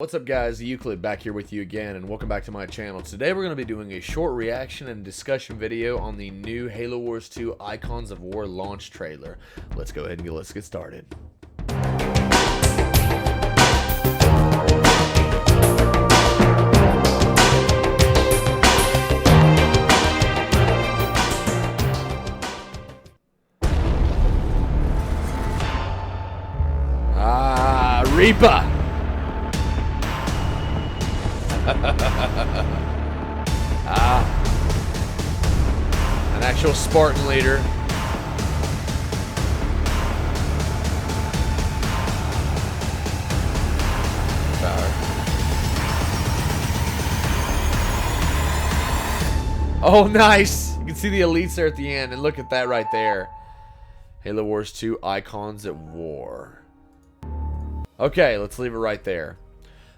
What's up guys, Euclid back here with you again, and welcome back to my channel. Today we're going to be doing a short reaction and discussion video on the new Halo Wars 2 Icons of War launch trailer. Let's go ahead and let's get started. Ripa! An actual Spartan leader. Oh, nice! You can see the elites there at the end, and look at that right there. Halo Wars 2 Icons at War. Okay, let's leave it right there.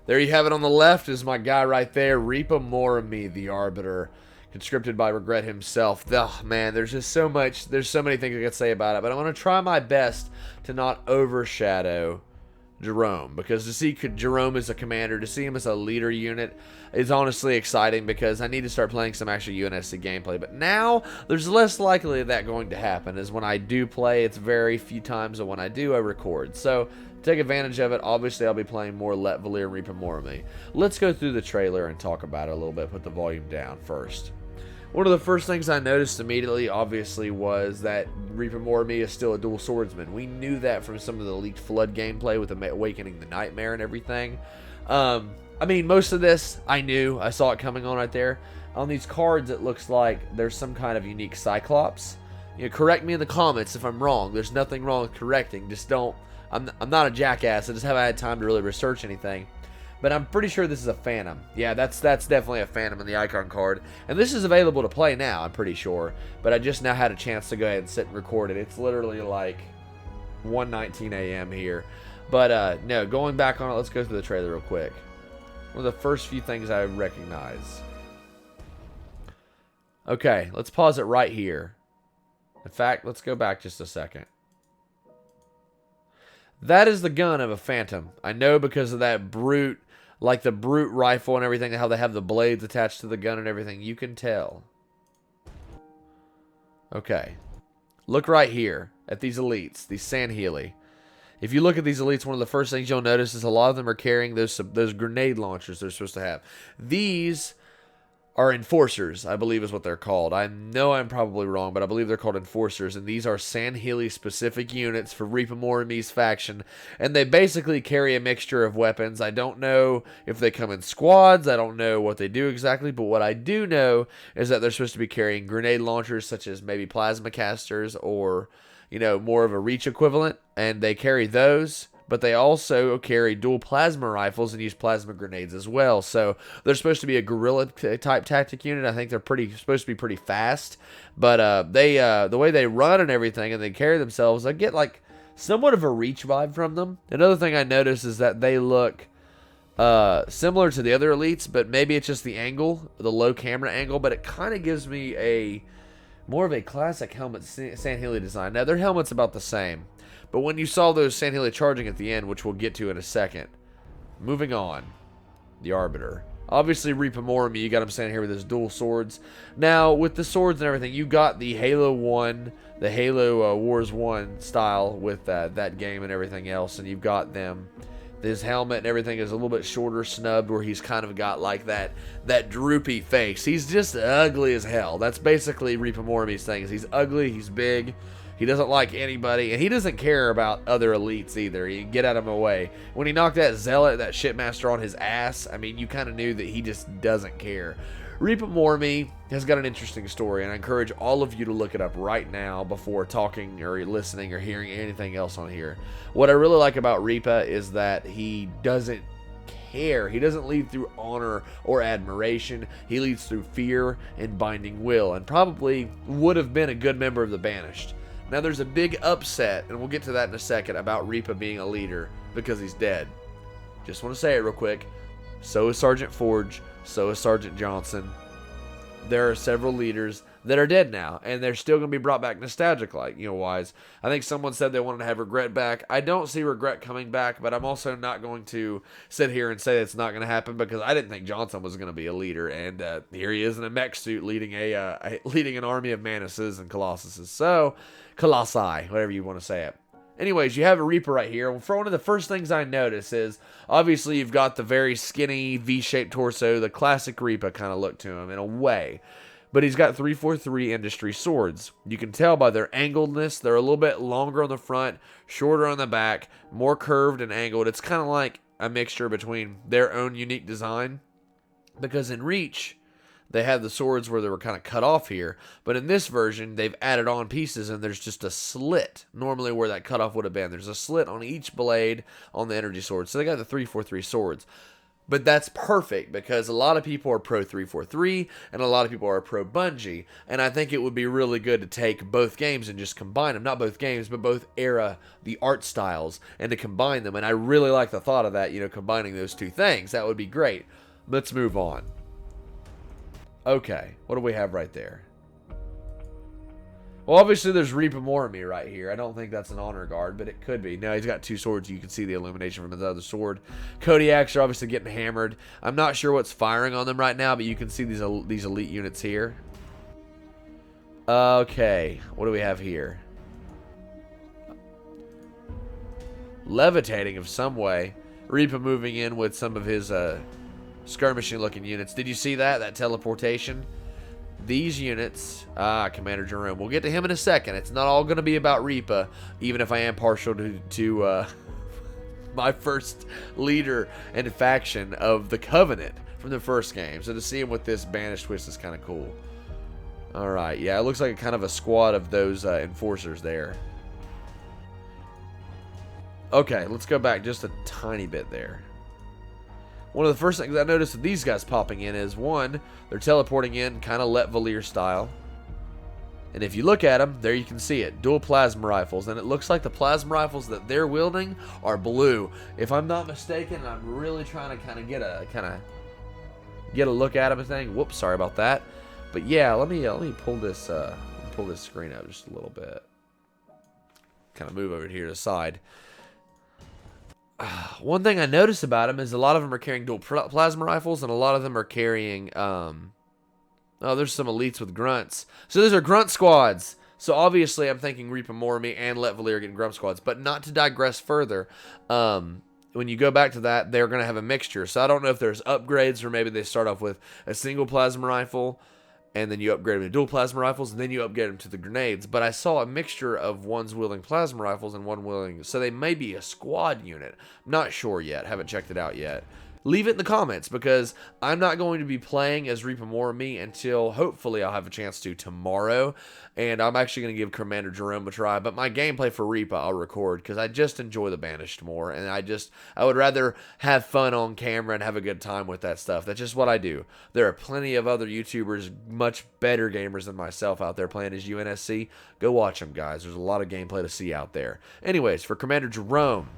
There you have it. On the left is my guy right there, Ripa Moramee, the Arbiter, conscripted by Regret himself. Oh, man, there's just so much. There's so many things I could say about it, but I'm going to try my best to not overshadow Jerome, because to see Jerome as a commander, to see him as a leader unit is honestly exciting, because I need to start playing some actual UNSC gameplay. But now there's less likely that going to happen, as when I do play, it's very few times, and when I do, I record. So take advantage of it. Obviously, I'll be playing more Let Valir and Ripa Moramee. Let's go through the trailer and talk about it a little bit. Put the volume down first. One of the first things I noticed immediately, obviously, was that Ripa Moramee is still a dual swordsman. We knew that from some of the leaked Flood gameplay with Awakening the Nightmare and everything. I mean, most of this I knew. I saw it coming on right there. On these cards, it looks like there's some kind of unique Cyclops. You know, correct me in the comments if I'm wrong. There's nothing wrong with correcting. Just don't. I'm not a jackass. I just haven't had time to really research anything. But I'm pretty sure this is a Phantom. Yeah, that's definitely a Phantom in the icon card. And this is available to play now, I'm pretty sure. But I just now had a chance to go ahead and sit and record it. It's literally like 1:19 a.m. here. But no, going back on it, let's go through the trailer real quick. One of the first few things I recognize. Okay, let's pause it right here. In fact, let's go back just a second. That is the gun of a Phantom. I know because of that brute, like the brute rifle and everything, how they have the blades attached to the gun and everything. You can tell. Okay. Look right here at these elites, these Sangheili. If you look at these elites, one of the first things you'll notice is a lot of them are carrying those grenade launchers they're supposed to have. These are enforcers, I believe is what they're called. I know I'm probably wrong, but I believe they're called enforcers, and these are Sangheili specific units for Ripa Moramee's faction, and they basically carry a mixture of weapons. I don't know if they come in squads. I don't know what they do exactly, but what I do know is that they're supposed to be carrying grenade launchers, such as maybe plasma casters or, you know, more of a reach equivalent, and they carry those. But they also carry dual plasma rifles and use plasma grenades as well. So they're supposed to be a guerrilla type tactic unit. I think they're supposed to be pretty fast. But the way they run and everything, and they carry themselves, I get like somewhat of a reach vibe from them. Another thing I noticed is that they look similar to the other elites, but maybe it's just the angle, the low camera angle. But it kind of gives me more of a classic helmet Sangheili design. Now their helmet's about the same. But when you saw those Sangheili charging at the end, which we'll get to in a second. Moving on. The Arbiter. Obviously, Ripa Moramee, you got him standing here with his dual swords. Now, with the swords and everything, you got the Halo 1, the Halo Wars 1 style with that game and everything else. And you've got them. His helmet and everything is a little bit shorter, snubbed, where he's kind of got like that droopy face. He's just ugly as hell. That's basically Ripa Moramee's thing. He's ugly, he's big. He doesn't like anybody, and he doesn't care about other elites either. You get out of him away. When he knocked that zealot, that shipmaster on his ass, I mean, you kind of knew that he just doesn't care. Ripa Moramee has got an interesting story, and I encourage all of you to look it up right now before talking or listening or hearing anything else on here. What I really like about Ripa is that he doesn't care. He doesn't lead through honor or admiration. He leads through fear and binding will, and probably would have been a good member of the Banished. Now, there's a big upset, and we'll get to that in a second, about Ripa being a leader because he's dead. Just want to say it real quick. So is Sergeant Forge. So is Sergeant Johnson. There are several leaders that are dead now, and they're still going to be brought back nostalgic wise. I think someone said they wanted to have Regret back. I don't see Regret coming back, but I'm also not going to sit here and say it's not going to happen, because I didn't think Johnson was going to be a leader, and here he is in a mech suit leading leading an army of Manuses and Colossuses. So, Colossi, whatever you want to say it. Anyways, you have a Reaper right here. For one of the first things I notice is, obviously, you've got the very skinny V-shaped torso, the classic Reaper kind of look to him in a way. But he's got 343 industry swords. You can tell by their angledness. They're a little bit longer on the front, shorter on the back, more curved and angled. It's kind of like a mixture between their own unique design. Because in Reach, they had the swords where they were kind of cut off here. But in this version, they've added on pieces, and there's just a slit normally where that cutoff would have been. There's a slit on each blade on the energy sword. So they got the 343 swords. But that's perfect, because a lot of people are pro 343 and a lot of people are pro Bungie. And I think it would be really good to take both games and just combine them. Not both games, but both the art styles, and to combine them. And I really like the thought of that, combining those two things. That would be great. Let's move on. Okay, what do we have right there? Well, obviously there's Ripa Moramee right here. I don't think that's an honor guard, but it could be. No, he's got two swords. You can see the illumination from his other sword. Kodiaks are obviously getting hammered. I'm not sure what's firing on them right now, but you can see these elite units here. Okay, what do we have here? Levitating of some way. Ripa moving in with some of his skirmishing looking units. Did you see that teleportation? These units, Commander Jerome, we'll get to him in a second. It's not all going to be about Ripa, even if I am partial to my first leader and faction of the Covenant from the first game. So to see him with this banished twist is kind of cool. Alright, yeah, it looks like a kind of a squad of those enforcers there. Okay, let's go back just a tiny bit there. One of the first things I noticed with these guys popping in is, one, they're teleporting in kind of Let Valir style. And if you look at them, there you can see it. Dual plasma rifles. And it looks like the plasma rifles that they're wielding are blue. If I'm not mistaken, I'm really trying to kind of get a look at them and thing. Whoops, sorry about that. But yeah, let me pull this screen out just a little bit. Kind of move over here to the side. One thing I noticed about them is a lot of them are carrying dual plasma rifles, and a lot of them are carrying, oh, there's some elites with grunts. So those are grunt squads. So obviously I'm thinking Ripa Moramee and Let Valir are getting grunt squads. But not to digress further, when you go back to that, they're going to have a mixture. So I don't know if there's upgrades, or maybe they start off with a single plasma rifle, and then you upgrade them to dual plasma rifles, and then you upgrade them to the grenades. But I saw a mixture of one's wielding plasma rifles and one wielding... So they may be a squad unit. Not sure yet. Haven't checked it out yet. Leave it in the comments, because I'm not going to be playing as Ripa Moramee until hopefully I'll have a chance to tomorrow. And I'm actually going to give Commander Jerome a try. But my gameplay for Ripa I'll record, because I just enjoy the Banished more. And I would rather have fun on camera and have a good time with that stuff. That's just what I do. There are plenty of other YouTubers, much better gamers than myself out there playing as UNSC. Go watch them, guys. There's a lot of gameplay to see out there. Anyways, for Commander Jerome,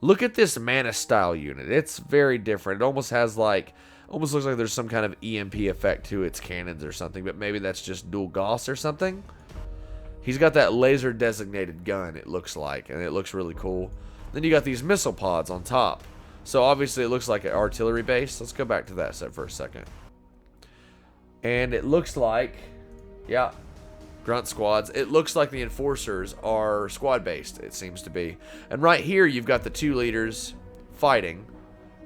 look at this Mana style unit. It's very different. It almost has almost looks like there's some kind of EMP effect to its cannons or something, but maybe that's just dual Gauss or something. He's got that laser designated gun, it looks like, and it looks really cool. Then you got these missile pods on top. So obviously it looks like an artillery base. Let's go back to that set for a second. And it looks like, yeah, grunt squads. It looks like the enforcers are squad based, it seems to be. And right here you've got the two leaders fighting,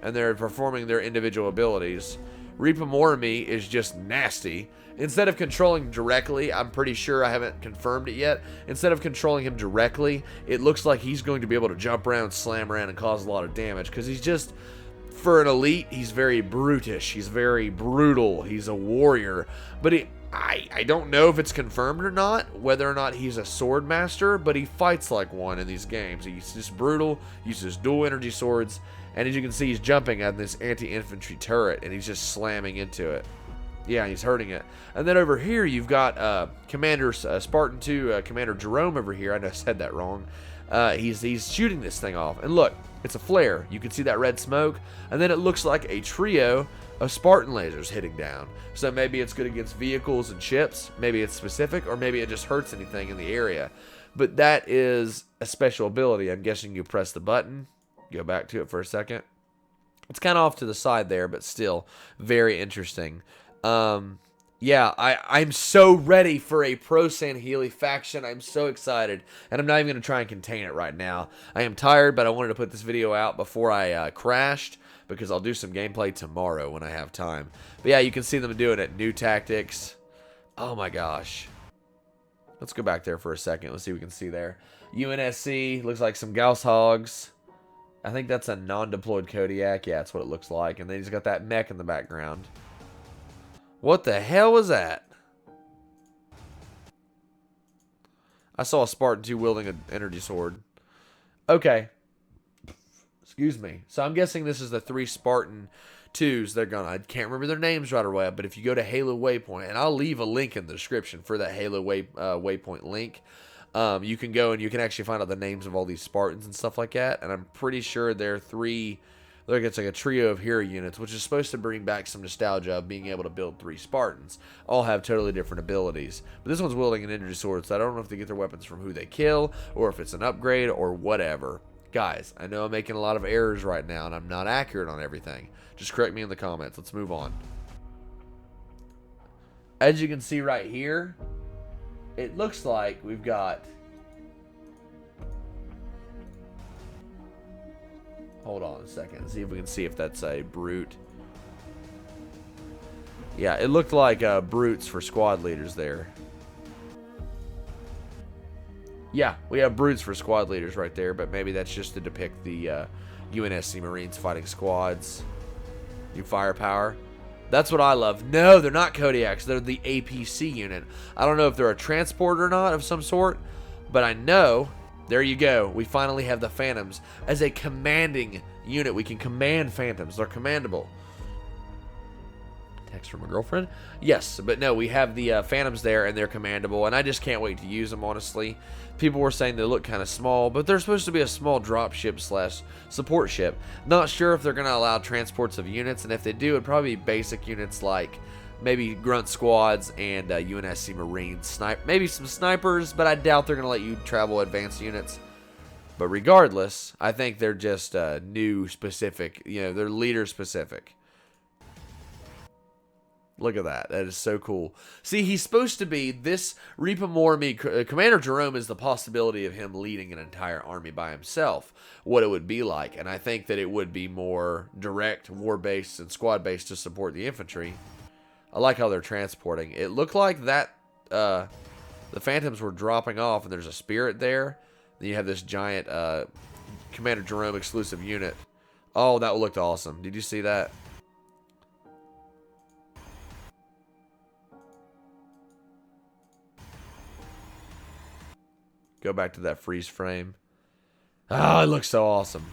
and they're performing their individual abilities. Ripa Moramee is just nasty. Instead of controlling directly, I'm pretty sure, I haven't confirmed it yet, instead of controlling him directly, it looks like he's going to be able to jump around, slam around, and cause a lot of damage, because he's just, for an elite, he's very brutish, he's very brutal, he's a warrior. But I don't know if it's confirmed or not, whether or not he's a sword master, but he fights like one in these games. He's just brutal, uses dual energy swords, and as you can see, he's jumping at this anti-infantry turret, and he's just slamming into it. Yeah, he's hurting it. And then over here, you've got Spartan 2, Commander Jerome over here. I know I said that wrong. he's shooting this thing off. And look, it's a flare. You can see that red smoke. And then it looks like a trio of Spartan lasers hitting down. So maybe it's good against vehicles and ships. Maybe it's specific, or maybe it just hurts anything in the area. But that is a special ability. I'm guessing you press the button. Go back to it for a second. It's kind of off to the side there, but still very interesting. Yeah, I'm so ready for a pro Sangheili faction. I'm so excited. And I'm not even going to try and contain it right now. I am tired, but I wanted to put this video out before I crashed, because I'll do some gameplay tomorrow when I have time. But yeah, you can see them doing it. New tactics. Oh my gosh. Let's go back there for a second. Let's see what we can see there. UNSC. Looks like some Gauss Hogs. I think that's a non-deployed Kodiak. Yeah, that's what it looks like. And then he's got that mech in the background. What the hell was that? I saw a Spartan 2 wielding an energy sword. Okay. Excuse me. So I'm guessing this is the 3 Spartan 2s. They're gonna, I can't remember their names right away, but if you go to Halo Waypoint, and I'll leave a link in the description for that Halo Waypoint link, you can go and you can actually find out the names of all these Spartans and stuff like that. And I'm pretty sure they're 3... Look, it's like a trio of hero units, which is supposed to bring back some nostalgia of being able to build 3 Spartans. All have totally different abilities. But this one's wielding an energy sword, so I don't know if they get their weapons from who they kill, or if it's an upgrade, or whatever. Guys, I know I'm making a lot of errors right now, and I'm not accurate on everything. Just correct me in the comments. Let's move on. As you can see right here, it looks like we've got... Hold on a second. See if we can see if that's a brute. Yeah, it looked like brutes for squad leaders there. Yeah, we have brutes for squad leaders right there, but maybe that's just to depict the UNSC Marines fighting squads. New firepower. That's what I love. No, they're not Kodiaks. They're the APC unit. I don't know if they're a transport or not of some sort, but I know... There you go. We finally have the Phantoms as a commanding unit. We can command Phantoms. They're commandable. Text from a girlfriend? Yes, but no, we have the Phantoms there, and they're commandable, and I just can't wait to use them, honestly. People were saying they look kind of small, but they're supposed to be a small dropship / support ship. Not sure if they're going to allow transports of units, and if they do, it'd probably be basic units like... maybe grunt squads and UNSC Marines. Maybe some snipers, but I doubt they're going to let you travel advanced units. But regardless, I think they're just new specific. You know, they're leader specific. Look at that. That is so cool. See, he's supposed to be this Ripa Moramee. Commander Jerome is the possibility of him leading an entire army by himself. What it would be like. And I think that it would be more direct, war-based, and squad-based to support the infantry. I like how they're transporting. It looked like that the Phantoms were dropping off, and there's a Spirit there. Then you have this giant Commander Jerome exclusive unit. Oh, that looked awesome. Did you see that? Go back to that freeze frame. Oh, it looks so awesome.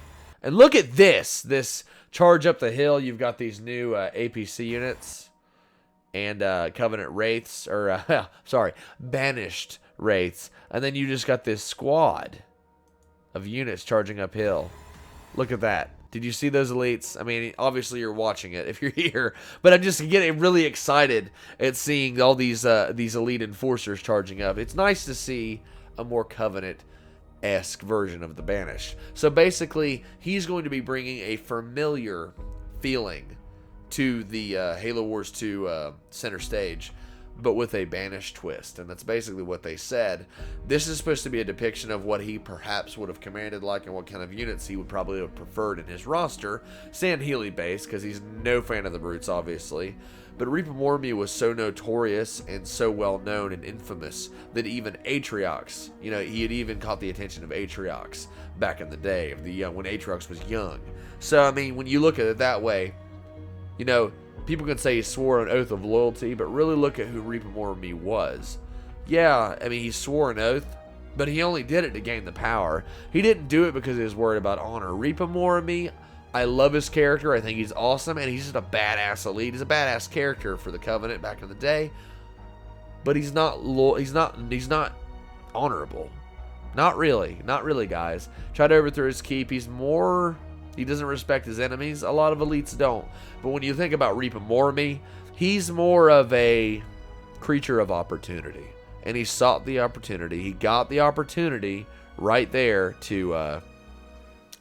And look at this. This charge up the hill. You've got these new APC units. And Covenant Wraiths, or, sorry, Banished Wraiths. And then you just got this squad of units charging uphill. Look at that. Did you see those elites? I mean, obviously you're watching it if you're here. But I'm just getting really excited at seeing all these elite enforcers charging up. It's nice to see a more Covenant-esque version of the Banished. So basically, he's going to be bringing a familiar feeling to the Halo Wars 2 center stage, but with a Banished twist. And that's basically what they said. This is supposed to be a depiction of what he perhaps would have commanded like, and what kind of units he would probably have preferred in his roster. Sangheili based, because he's no fan of the brutes, obviously. But Ripa Moramee was so notorious and so well known and infamous that even Atriox, you know, he had even caught the attention of Atriox back in the day, of the when Atriox was young. So I mean, when you look at it that way, you know, people can say he swore an oath of loyalty, but really look at who Ripa Moramee was. Yeah, I mean, he swore an oath, but he only did it to gain the power. He didn't do it because he was worried about honor. Ripa Moramee, I love his character. I think he's awesome, and he's just a badass elite. He's a badass character for the Covenant back in the day, but he's not honorable. Not really. Not really, guys. Tried to overthrow his keep. He doesn't respect his enemies. A lot of elites don't. But when you think about Ripa Moramee, he's more of a creature of opportunity. And he sought the opportunity. He got the opportunity right there to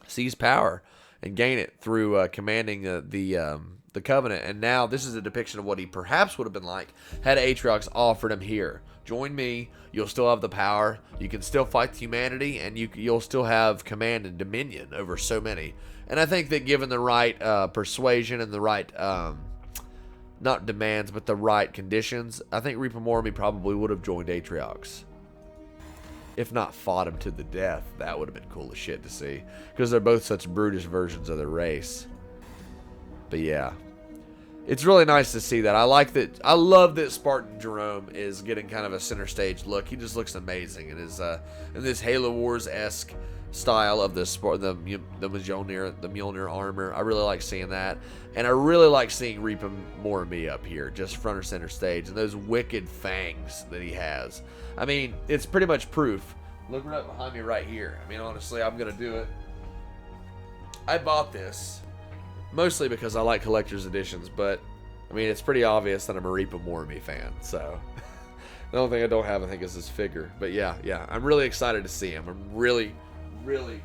seize power and gain it through commanding the Covenant. And now this is a depiction of what he perhaps would have been like had Atriox offered him here. Join me. You'll still have the power. You can still fight humanity, and you'll still have command and dominion over so many. And I think that given the right persuasion and the right, not demands, but the right conditions, I think Ripa Moramee probably would have joined Atriox. If not fought him to the death. That would have been cool as shit to see. Because they're both such brutish versions of their race. But yeah. It's really nice to see that. I like that. I love that Spartan Jerome is getting kind of a center stage look. He just looks amazing in his in this Halo Wars-esque style of the Mjolnir armor. I really like seeing that, and I really like seeing Ripa Moramee up here, just front or center stage, and those wicked fangs that he has. I mean, it's pretty much proof. Look right up behind me right here. I mean, honestly, I'm gonna do it. I bought this mostly because I like collector's editions, but I mean, it's pretty obvious that I'm a Ripa Moramee fan, so the only thing I don't have, I think, is this figure. But yeah, I'm really excited to see him. I'm really excited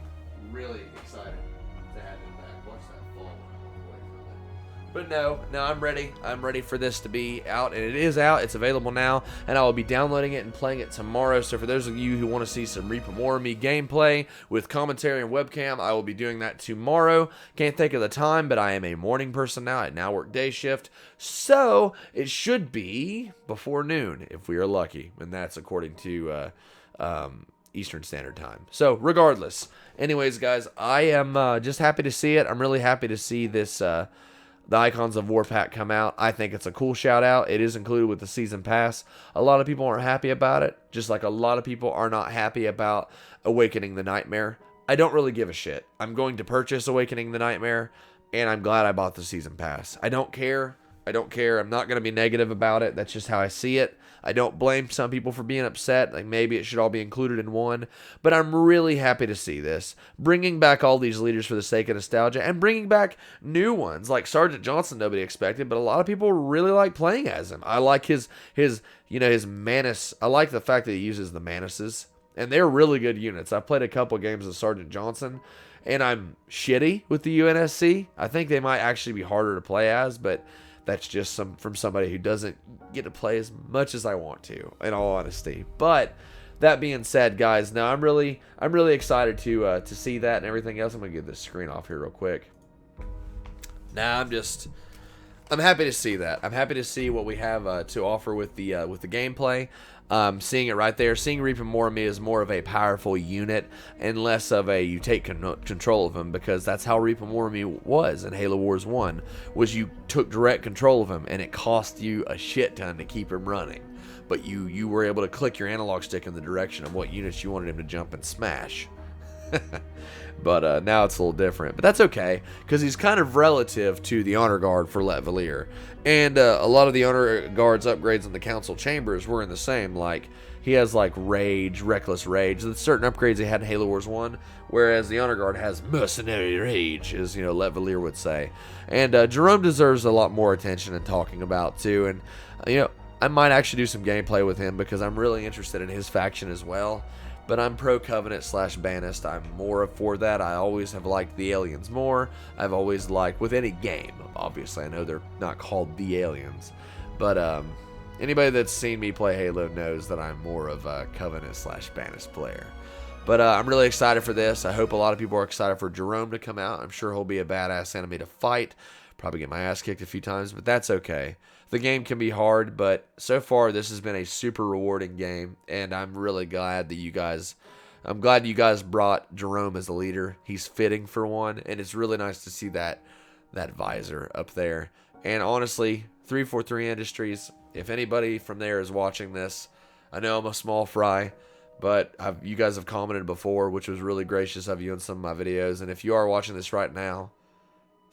to have him back. Watch that fall away from it. But no, I'm ready. I'm ready for this to be out, and it is out. It's available now, and I will be downloading it and playing it tomorrow. So for those of you who want to see some Ripa Moramee gameplay with commentary and webcam, I will be doing that tomorrow. Can't think of the time, but I am a morning person now. I now work day shift, so it should be before noon if we are lucky, and that's according to Eastern Standard Time. So regardless, anyways, guys, I am just happy to see it. I'm really happy to see this the Icons of War pack come out. I think it's a cool shout out. It is included with the season pass. A lot of people aren't happy about it, just like a lot of people are not happy about Awakening the Nightmare. I don't really give a shit. I'm going to purchase Awakening the Nightmare, and I'm glad I bought the season pass. I don't care. I'm not going to be negative about it. That's just how I see it. I don't blame some people for being upset. Like, maybe it should all be included in one. But I'm really happy to see this. Bringing back all these leaders for the sake of nostalgia, and bringing back new ones. Like Sergeant Johnson, nobody expected, but a lot of people really like playing as him. I like his Manus. I like the fact that he uses the Manuses. And they're really good units. I've played a couple games of Sergeant Johnson, and I'm shitty with the UNSC. I think they might actually be harder to play as, but that's just from somebody who doesn't get to play as much as I want to, in all honesty. But that being said, guys, now I'm really excited to see that and everything else. I'm gonna get this screen off here real quick. Now I'm happy to see that. I'm happy to see what we have to offer with the gameplay. Seeing it right there, seeing Ripa Moramee is more of a powerful unit and less of a you take control of him, because that's how Ripa Moramee was in Halo Wars 1, was you took direct control of him, and it cost you a shit ton to keep him running. But you were able to click your analog stick in the direction of what units you wanted him to jump and smash. But now it's a little different. But that's okay, because he's kind of relative to the Honor Guard for Let Valir. And a lot of the Honor Guard's upgrades in the Council Chambers were in the same. Like, he has, like, Rage, Reckless Rage. There's certain upgrades he had in Halo Wars 1, whereas the Honor Guard has Mercenary Rage, as, Let Valir would say. And Jerome deserves a lot more attention and talking about, too. And, I might actually do some gameplay with him, because I'm really interested in his faction as well. But I'm pro-Covenant / Bannist. I'm more for that. I always have liked the Aliens more. I've always liked, with any game, obviously. I know they're not called the Aliens. But anybody that's seen me play Halo knows that I'm more of a Covenant / Bannist player. But I'm really excited for this. I hope a lot of people are excited for Jerome to come out. I'm sure he'll be a badass enemy to fight. Probably get my ass kicked a few times, but that's okay. The game can be hard, but so far this has been a super rewarding game, and I'm really glad that you guys brought Jerome as a leader. He's fitting for one, and it's really nice to see that visor up there. And honestly, 343 Industries, if anybody from there is watching this, I know I'm a small fry, but you guys have commented before, which was really gracious of you in some of my videos, and if you are watching this right now,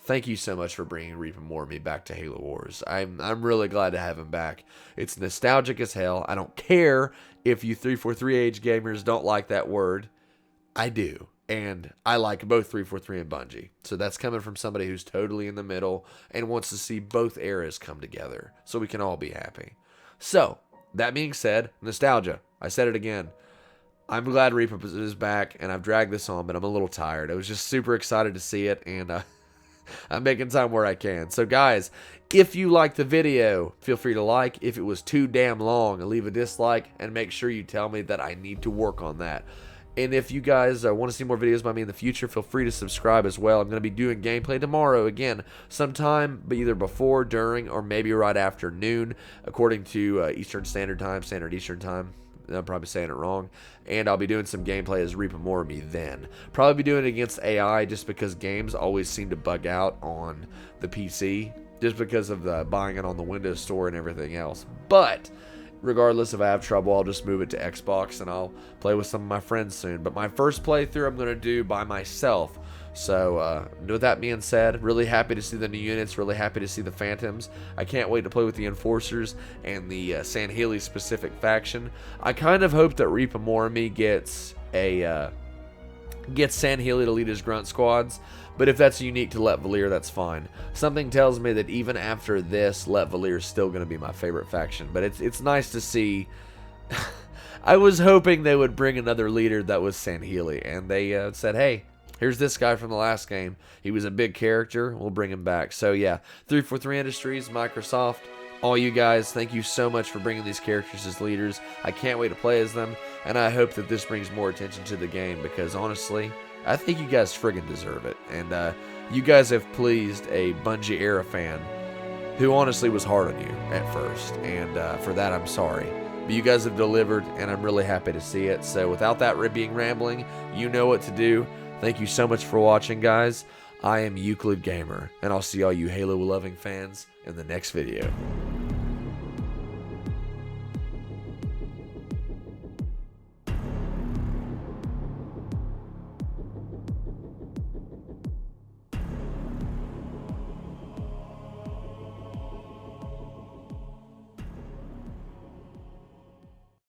thank you so much for bringing Ripa Moramee back to Halo Wars. I'm really glad to have him back. It's nostalgic as hell. I don't care if you 343 age gamers don't like that word. I do. And I like both 343 and Bungie. So that's coming from somebody who's totally in the middle and wants to see both eras come together so we can all be happy. So, that being said, nostalgia. I said it again. I'm glad Ripa is back, and I've dragged this on, but I'm a little tired. I was just super excited to see it, and I'm making time where I can. So, guys, if you liked the video, feel free to like. If it was too damn long, leave a dislike, and make sure you tell me that I need to work on that. And if you guys want to see more videos by me in the future, feel free to subscribe as well. I'm going to be doing gameplay tomorrow, again, sometime either before, during, or maybe right after noon, according to Eastern Standard Time, Standard Eastern Time. I'm probably saying it wrong. And I'll be doing some gameplay as Ripa Moramee then. Probably be doing it against AI just because games always seem to bug out on the PC, just because of the buying it on the Windows Store and everything else. But regardless if I have trouble, I'll just move it to Xbox and I'll play with some of my friends soon. But my first playthrough I'm going to do by myself. So, with that being said, really happy to see the new units, really happy to see the Phantoms. I can't wait to play with the Enforcers and the Sangheili specific faction. I kind of hope that Ripa Moramee gets Sangheili to lead his grunt squads, but if that's unique to Let Valir, that's fine. Something tells me that even after this, Let Valir is still going to be my favorite faction, but it's nice to see. I was hoping they would bring another leader that was Sangheili, and they said, hey, here's this guy from the last game. He was a big character. We'll bring him back. So yeah, 343 Industries, Microsoft, all you guys, thank you so much for bringing these characters as leaders. I can't wait to play as them, and I hope that this brings more attention to the game because honestly, I think you guys friggin' deserve it. And you guys have pleased a Bungie era fan who honestly was hard on you at first, and for that I'm sorry. But you guys have delivered, and I'm really happy to see it. So without that being rambling, you know what to do. Thank you so much for watching, guys. I am Euclid Gamer, and I'll see all you Halo-loving fans in the next video.